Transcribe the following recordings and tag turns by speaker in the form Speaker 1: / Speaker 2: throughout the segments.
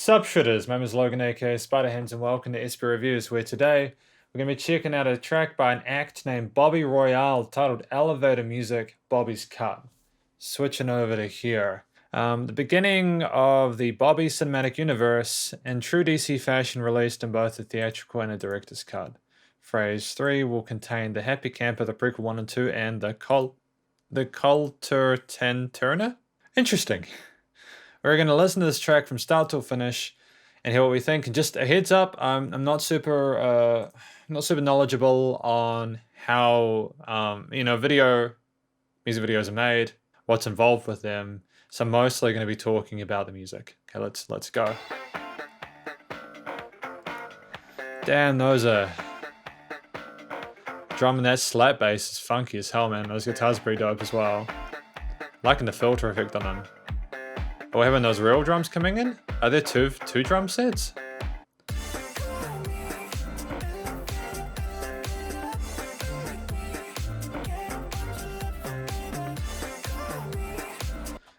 Speaker 1: Sup shitters, my name is Logan aka Spiderhands and welcome to SP Reviews, where today we're going to be checking out a track by an act named Bobby Royale titled Elevator Music Bobby's Cut. Switching over to here. The beginning of the Bobby cinematic universe in true DC fashion, released in both the theatrical and a director's cut. Phase 3 will contain the Happy Camper, the prequel 1 and 2, and the Coulter Turner? Interesting. We're going to listen to this track from start to finish and hear what we think. And just a heads up, I'm not super knowledgeable on how music videos are made, what's involved with them. So I'm mostly going to be talking about the music. Okay, let's go. Damn, those are drum and that slap bass is funky as hell, man. Those guitars are pretty dope as well. Liking the filter effect on them. Are we having those real drums coming in? Are there two drum sets?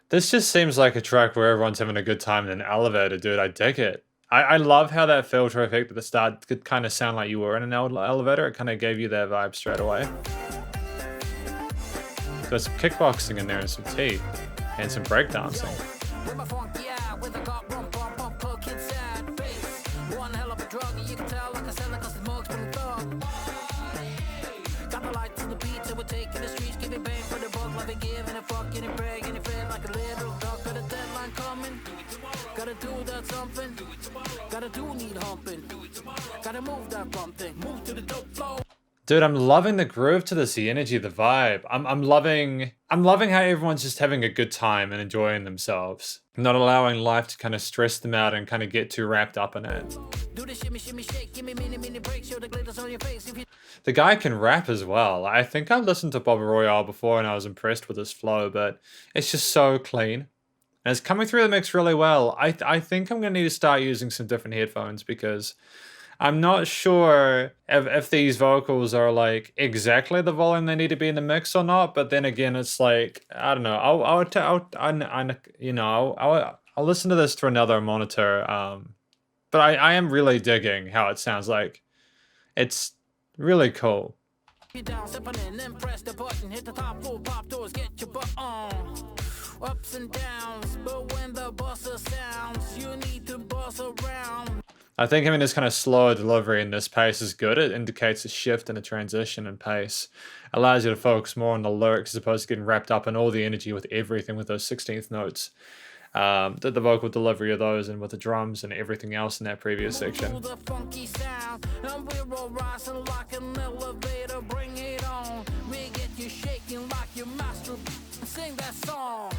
Speaker 1: This just seems like a track where everyone's having a good time in an elevator, dude. I dig it. I love how that filter effect at the start could kind of sound like you were in an elevator. It kind of gave you that vibe straight away. There's some kickboxing in there and some teeth and some breakdancing. Dude, I'm loving the groove to this, the energy, the vibe. I'm loving how everyone's just having a good time and enjoying themselves. Not allowing life to kind of stress them out and kind of get too wrapped up in it. The guy can rap as well. I think I've listened to Bobby Royale before and I was impressed with his flow, but it's just so clean. And it's coming through the mix really well. I think I'm going to need to start using some different headphones because I'm not sure if these vocals are like exactly the volume they need to be in the mix or not. But then again, it's like, I don't know. I'll listen to this through another monitor. But I am really digging how it sounds like. It's really cool. Ups and downs, but when the buzzer sounds, you need to buzz around. I think having this kind of slower delivery in this pace is good. It indicates a shift and a transition in pace. Allows you to focus more on the lyrics as opposed to getting wrapped up in all the energy with everything with those 16th notes. The vocal delivery of those and with the drums and everything else in that previous section. Sing that song.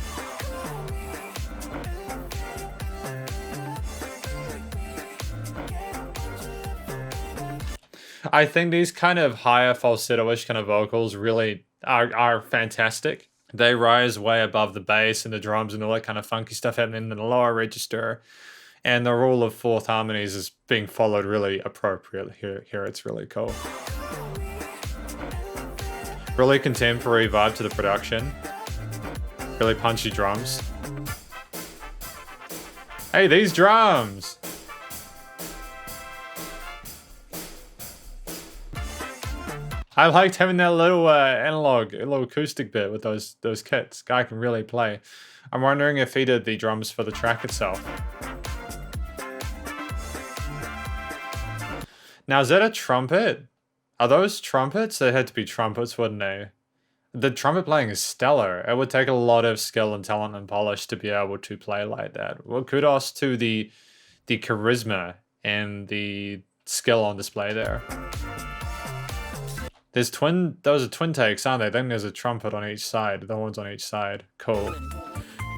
Speaker 1: I think these kind of higher falsetto-ish kind of vocals really are fantastic. They rise way above the bass and the drums and all that kind of funky stuff happening in the lower register. And the rule of fourth harmonies is being followed really appropriately here. It's really cool. Really contemporary vibe to the production. Really punchy drums. Hey, these drums! I liked having that little analog, little acoustic bit with those kits. Guy can really play. I'm wondering if he did the drums for the track itself. Now, is that a trumpet? Are those trumpets? They had to be trumpets, wouldn't they? The trumpet playing is stellar. It would take a lot of skill and talent and polish to be able to play like that. Well, kudos to the charisma and the skill on display there. Those are twin takes, aren't they? I think there's a trumpet on each side, the horns on each side. Cool.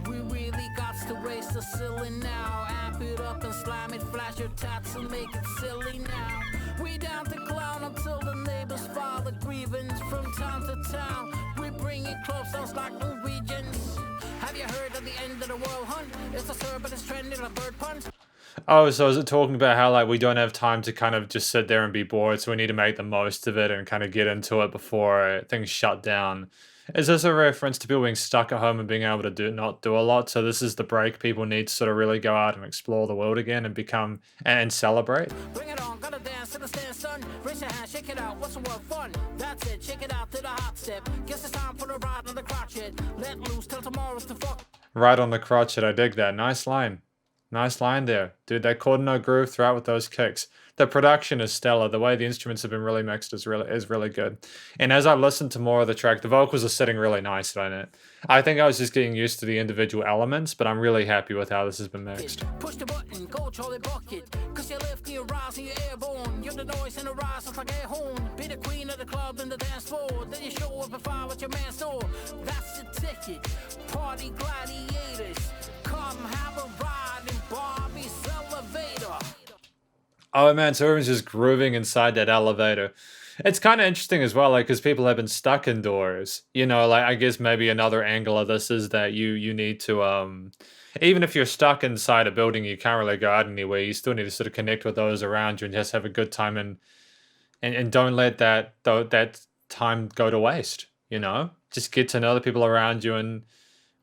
Speaker 1: We really got to raise the ceiling now. Amp it up and slam it, flash your tats and make it silly now. We down to clown until the neighbors file a grievance from town to town. We bring it close, sounds like Norwegians. Have you heard of the end of the world hunt? It's a sir, but it's trending like bird puns. Oh, so is it talking about how like we don't have time to kind of just sit there and be bored, so we need to make the most of it and kind of get into it before things shut down? Is this a reference to people being stuck at home and being able to not do a lot? So this is the break people need to sort of really go out and explore the world again and become and celebrate.
Speaker 2: Bring it on, gotta dance to the stand, son. Raise your hand, shake it out. What's the word? Fun. That's it. Shake it out to the hot step. Guess it's time for the ride on the crotchet. Let loose till tomorrow's the fuck.
Speaker 1: Right on the crotchet, I dig that. Nice line. Nice line there. Dude, that chord no groove throughout with those kicks. The production is stellar. The way the instruments have been really mixed is really good. And as I've listened to more of the track, the vocals are sitting really nice on it. I think I was just getting used to the individual elements, but I'm really happy with how this has been mixed.
Speaker 2: Push the button, go Charlie Bucket. Cause you're lifting your rise and you're airborne. You're the noise in the rise, it's like air horn. Be the queen of the club and the dance floor. Then you show up and fire with your man store. That's the ticket. Party gladiators. Come have a ride in Bobby's elevator.
Speaker 1: Oh man, so everyone's just grooving inside that elevator. It's kind of interesting as well, like, because people have been stuck indoors. You know, like, I guess maybe another angle of this is that you need to, even if you're stuck inside a building, you can't really go out anywhere. You still need to sort of connect with those around you and just have a good time and don't let that time go to waste. You know, just get to know the people around you and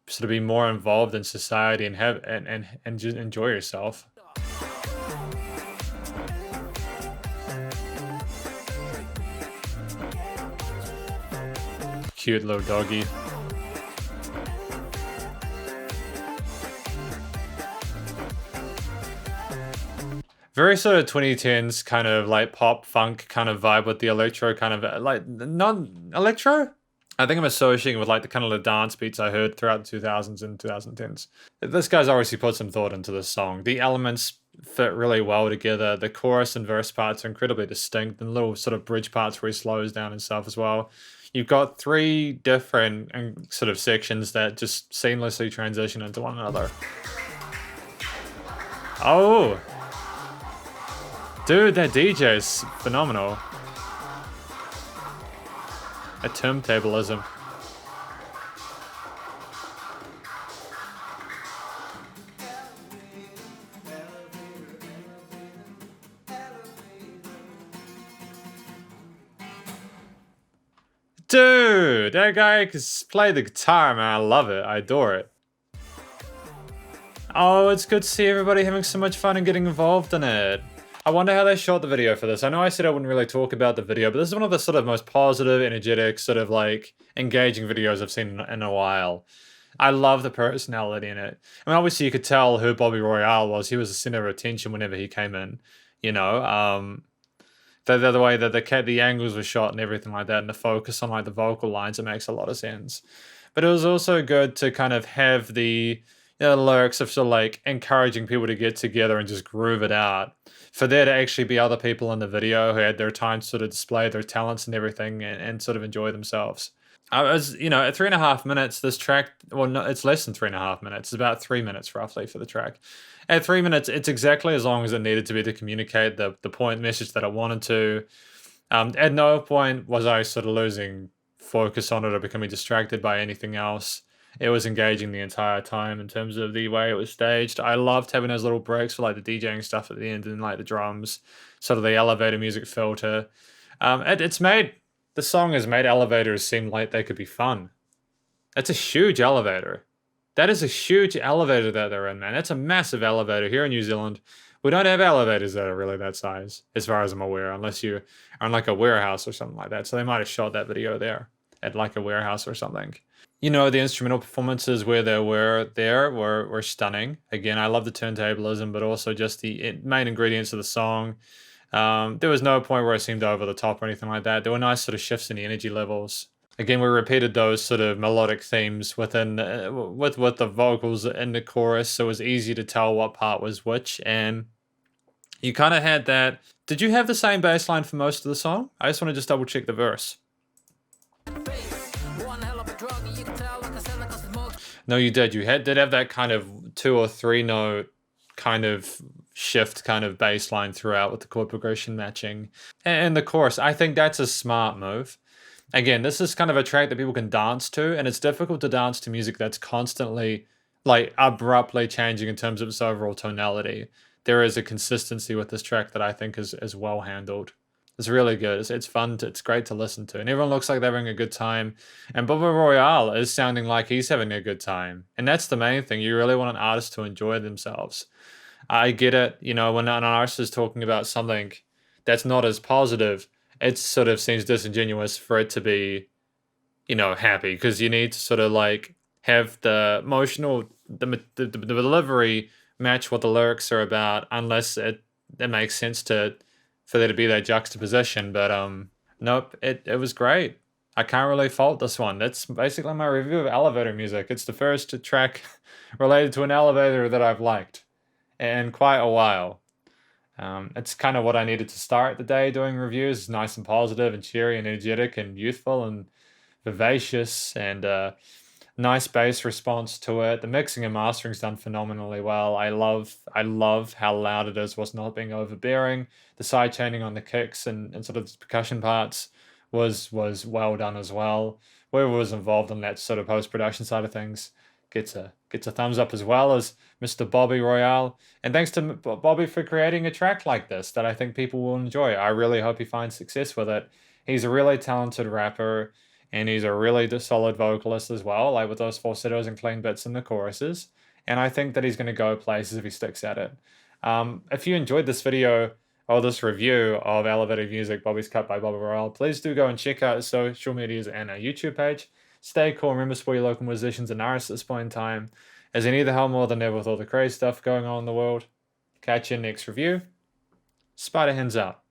Speaker 1: sort of be more involved in society and have and just enjoy yourself. Cute little doggy. Very sort of 2010s kind of like pop funk kind of vibe with the electro kind of like non-electro. I think I'm associating with like the kind of the dance beats I heard throughout the 2000s and 2010s. This guy's obviously put some thought into this song. The elements fit really well together. The chorus and verse parts are incredibly distinct, and little sort of bridge parts where he slows down and stuff as well. You've got three different sort of sections that just seamlessly transition into one another. Oh! Dude, that DJ is phenomenal. A turntablism. Dude, that guy can play the guitar, man. I love it. I adore it. Oh, it's good to see everybody having so much fun and getting involved in it. I wonder how they shot the video for this. I know I said I wouldn't really talk about the video, but this is one of the sort of most positive, energetic, sort of like engaging videos I've seen in a while. I love the personality in it. I mean, obviously you could tell who Bobby Royale was. He was the center of attention whenever he came in, you know. The way that the angles were shot and everything like that, and the focus on like the vocal lines, it makes a lot of sense. But it was also good to kind of have the lyrics of sort of like encouraging people to get together and just groove it out. For there to actually be other people in the video who had their time to sort of display their talents and everything and sort of enjoy themselves. I was, at 3.5 minutes, this track, well, no, it's less than 3.5 minutes. It's about 3 minutes roughly for the track. At 3 minutes, it's exactly as long as it needed to be to communicate the point message that I wanted to. At no point was I sort of losing focus on it or becoming distracted by anything else. It was engaging the entire time in terms of the way it was staged. I loved having those little breaks for like the DJing stuff at the end and like the drums, sort of the elevator music filter. The song has made elevators seem like they could be fun. That's a huge elevator. That is a huge elevator that they're in, man. That's a massive elevator here in New Zealand. We don't have elevators that are really that size, as far as I'm aware, unless you are in like a warehouse or something like that. So they might have shot that video there at like a warehouse or something. The instrumental performances where they were stunning. Again, I love the turntablism, but also just the main ingredients of the song. There was no point where it seemed over the top or anything like that. There were nice sort of shifts in the energy levels. Again, we repeated those sort of melodic themes within with the vocals in the chorus, so it was easy to tell what part was which. And you kind of had that. Did you have the same bass line for most of the song? I just want to just double check the verse. No, you did. You did have that kind of 2 or 3 note kind of shift kind of bass line throughout with the chord progression matching. And the chorus, I think that's a smart move. Again, this is kind of a track that people can dance to, and it's difficult to dance to music that's constantly, like, abruptly changing in terms of its overall tonality. There is a consistency with this track that I think is well handled. It's really good. It's fun. It's great to listen to, and everyone looks like they're having a good time. And Bobby Royale is sounding like he's having a good time, and that's the main thing. You really want an artist to enjoy themselves. I get it. You know, when an artist is talking about something that's not as positive, it sort of seems disingenuous for it to be, you know, happy, because you need to sort of like have the emotional, the delivery match what the lyrics are about, unless it makes sense to for there to be that juxtaposition. But nope, it was great. I can't really fault this one. That's basically my review of elevator music. It's the first track related to an elevator that I've liked in quite a while. It's kind of what I needed to start the day doing reviews, nice and positive and cheery and energetic and youthful and vivacious, and nice bass response to it. The mixing and mastering's done phenomenally well. I love how loud it is whilst not being overbearing. The side chaining on the kicks and sort of the percussion parts was well done as well. Whoever was involved in that sort of post production side of things gets a thumbs up, as well as Mr. Bobby Royale. And thanks to Bobby for creating a track like this that I think people will enjoy. I really hope he finds success with it. He's a really talented rapper, and he's a really solid vocalist as well, like with those falsettos and clean bits in the choruses. And I think that he's going to go places if he sticks at it. If you enjoyed this video or this review of Elevator Music, Bobby's Cut by Bobby Royale, please do go and check out his social medias and our YouTube page. Stay cool. Remember, support your local musicians and artists at this point in time, as they need the help more than ever with all the crazy stuff going on in the world. Catch you in the next review. Spider Hands out.